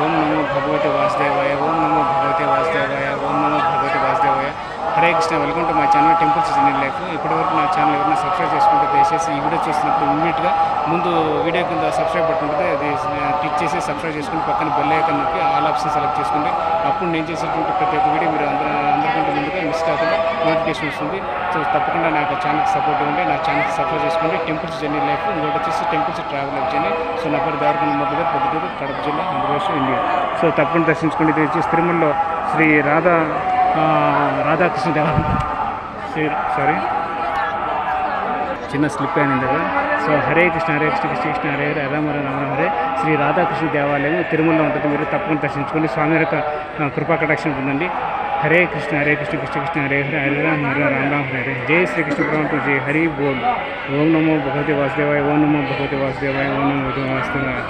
ఓం నమో భగవతే వాసుదేవాయ, ఓం నమో భగవతే వాసుదేవాయ, ఓం నమో భగవతే వాసుదేవాయ. Hare Krishna. Welcome to my channel temples journey life. ఇప్పటివరకు నా ఛానల్ ఎవరైనా సబ్స్క్రైబ్ చేసుకుంటే దయచేసి ఈ వీడియో చూసినప్పుడు ఇమ్మీడియట్గా ముందు వీడియో కింద సబ్స్క్రైబ్ బటన్ ఉంటుంది, అది క్లిక్ చేసి సబ్స్క్రైబ్ చేసుకుని పక్కన బెల్ ఐకాన్ నొక్కి ఆల్ ఆప్షన్ సెలెక్ట్ చేసుకుంటే అప్పుడు నేను చేసేటువంటి ప్రతి ఒక్క వీడియో మీరు అందరికంటే ముందుగా మిస్ కాకుండా నోటిఫికేషన్ వస్తుంది. సో తప్పకుండా నాకు ఛానల్కి సపోర్ట్ ఇవ్వండి, నా ఛానల్కి సపోర్ట్ చేసుకోండి. టెంపుల్స్ జర్నీ లైఫ్, ఇంకోటి వచ్చేసి టెంపుల్స్ ట్రావెల్ జర్నీ. సో నా పేరు దేవరకొండ మొదలుగా పొద్దుటూరు, కడప జిల్లా, ఆంధ్రప్రదేశ్, ఇండియా. సో తప్పకుండా దర్శించుకోండి. ఇది వచ్చేసి తిరుమలలో శ్రీ రాధాకృష్ణ దేవాలయం. సారీ, చిన్న స్లిప్ అయింది కదా. సో హరే కృష్ణ హరే కృష్ణ కృష్ణ కృష్ణ హరే హరే రామ రామ హరే. శ్రీ రాధాకృష్ణ దేవాలయం తిరుమలలో ఉంటుంది. మీరు తప్పకుండా దర్శించుకోండి. స్వామి యొక్క కృపా కటాక్షం ఉంటుందండి. హరే కృష్ణ కృష్ణ కృష్ణ హరే హరే హరే రామ హరే రామ రామ హరే హరే. జై శ్రీకృష్ణ పరమాత్మ జై. హరి బోల్. ఓం నమో భగవతే వాసుదేవాయ, ఓం నమో భగవతే వాసుదేవాయ, ఓం నమో భగవతే వాసుదేవాయ.